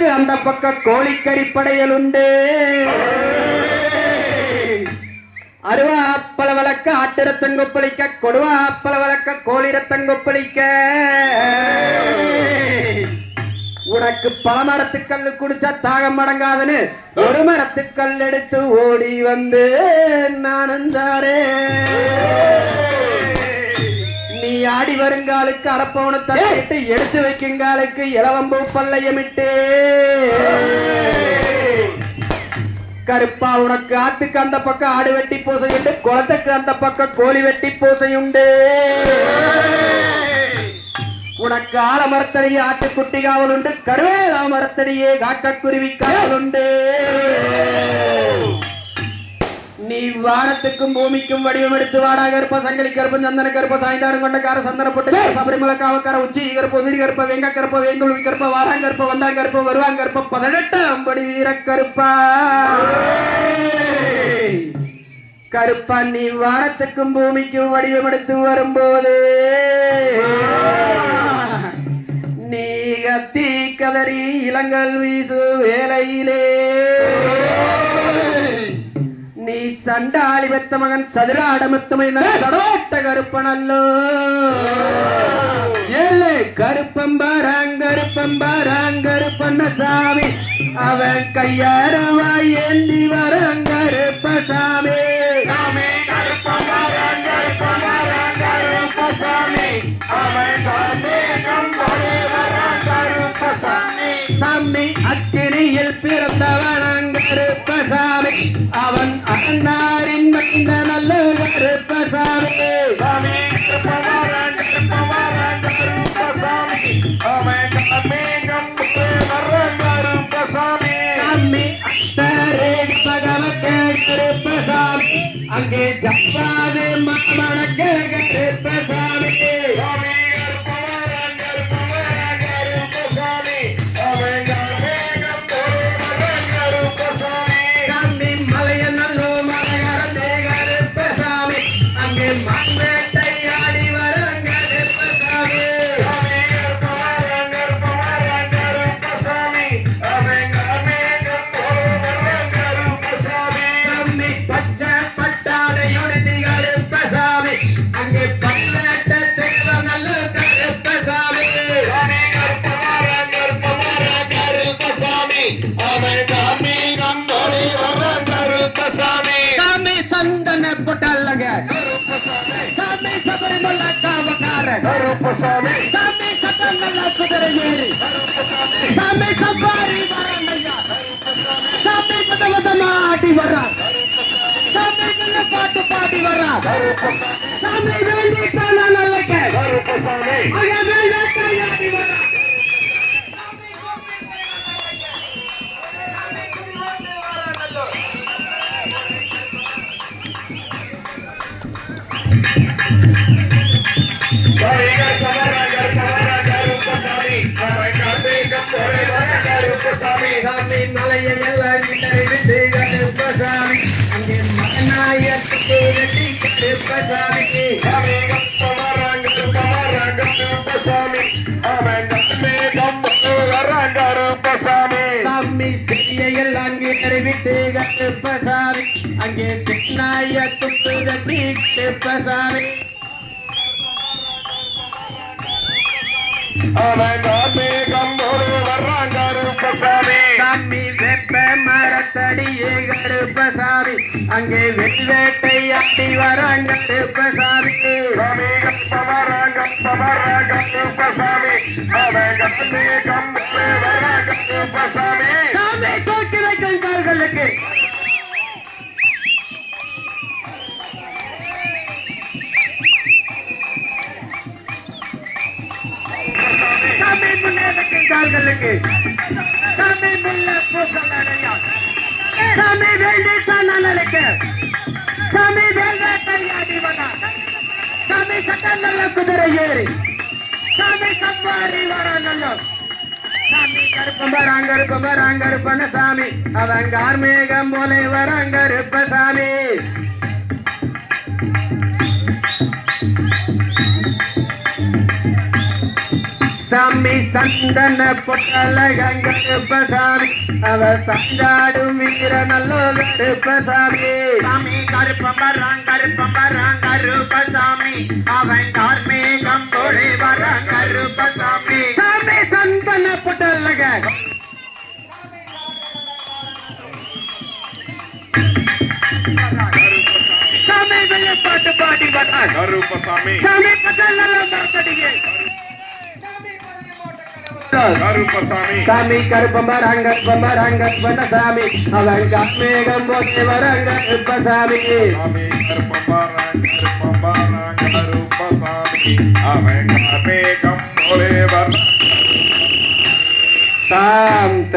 உனக்கு அந்த பக்கம் கோழிக்கறி படையல் உண்டு. அருவா அப்பள வழக்க ஆட்டிரத்தங்கொப்பளிக்க, கொடுவா அப்பள வழக்க கோழிரத்தங்கொப்பளிக்க. உனக்கு பல மரத்துக்கல்லு குடிச்சா தாகம் அடங்காதுன்னு ஒரு மரத்துக்கல் எடுத்து ஓடி வந்து நானந்தாரே. நீ ஆடி வருங்காலுக்கு அரப்பவனு தள்ளிட்டு எடுத்து வைக்குங்காலுக்கு இளவம்பூ பல்லையமிட்டு. கருப்பா உனக்கு ஆட்டுக்கு அந்த பக்கம் ஆடு வெட்டி பூசையுண்டு, குளத்துக்கு அந்த பக்கம் கோழி வெட்டி பூசையுண்டு. உனக்கு ஆல மரத்தடியே ஆட்டுக்குட்டி காவல் உண்டு, கருவேலா மரத்தடியே காக்கக்குருவி காவல் உண்டு. நீ வானத்துக்கும் பூமிக்கும் வடிவம் எடுத்து வாடா கருப்ப, சங்கிலி கருப்ப, சந்தன கருப்ப, சாய்ந்தாடும் கொண்டக்கார, சந்தன பொட்டு, சபரிமலை காவக்கார, உச்சி கருப்ப, உதிரி கருப்ப, வெங்க கருப்ப, வேங்குழுவி கருப்ப, வாராங்கருப்ப, வந்தாங்கருப்ப, வருவாங்கருப்ப, 18ஆம் படி வீரக்கருப்பா. கருப்பா நீ வானத்துக்கும் பூமிக்கும் வடிவம் எடுத்து வரும்போது நீ கத்தி கதறி இளங்கல் வீசு வேலையிலே நீ சண்டாளி பெத்த மகன் சதுராடமத்தமை சடோட்ட கருப்பனல்லோ. ஏழு கருப்பம்பராங்கருப்பண்ண சாமி, அவன் கையாரவாய் ஏந்தி வரங்கருப்பசாமி. சாமி அக்கினியில் பிறந்தவனங்கருப்பசாமி, அவன் அண்ணாரின் மந்த நல்ல கருப்பசாமி. சாமி கருப்பசாமி, அங்கே ஜப்பாது மாமணக்க கருப்பசாமி. சந்தன பொட்டல்லங்க சாமி, சபரிமலை காவக்காரன் சாமி, சட்டங்கள குதிரை ஏறி சாமி, சப்பாரி வரங்கய்யா சாமி, ஆடி வர்றா சாமி, பாட்டு பாடி வர்றா சாமி, வேண்டி நல்ல ஆடி வர்றா. சாமி மலையை எல்லாம் விட்டு கருப்பசாமி, அங்கே மகனாயத்துக்கு வெட்டி கருப்பசாமி. சாமி சிறியெல்லாம் அங்கே அறிவித்து கருப்பசாமி, அங்கே சின்னாயத்துக்கு வெட்டி கருப்பசாமி. சாமி வெப்ப மரத்தடியே கருப்பசாமி, அங்கே வெள்வேட்டையாடி வராங்க கருப்பசாமி. சாமி தூக்கி வைக்கும் கால்களுக்கு சாமி, முன்னேற்கும் கால்களுக்கு சாமி, முல்ல பூசலடையா சாமி, வேண்டி சனலுக்கு சாமி, வேல்வேட்டையாடி வந்தா சாமி, சட்டநல்ல குதிரை ஏறி சாமி, சப்பாரி வர நல்ல சாமி, கருப்பம்பராங்கருப்பன சாமி, அவன் கார்மேகம் போலே வரங்கருப்ப சாமி. சாமி சந்தன பொட்டழக கருப்பசாமி அவ சந்தாடும் வீர நல்லோ கருப்பசாமி சாமி கருப்பம்பரான் கருப்பசாமி அவன் கார்மேகம் போலே வரான் கருப்பசாமி சாமி சந்தன பொட்டழக சாமி பாட்டு பாடி வரான் கருப்பசாமி சாமி பட்டல் நல்ல மார்க்கடியே கருப்பசாமி சாமி கருப்பம்பராங்க சாமி அவன் கார்மேகம் போலே வரான் கருப்பசாமி சாமி கருப்பசாமி அவன் மேகம் போலே வர்ண தாம்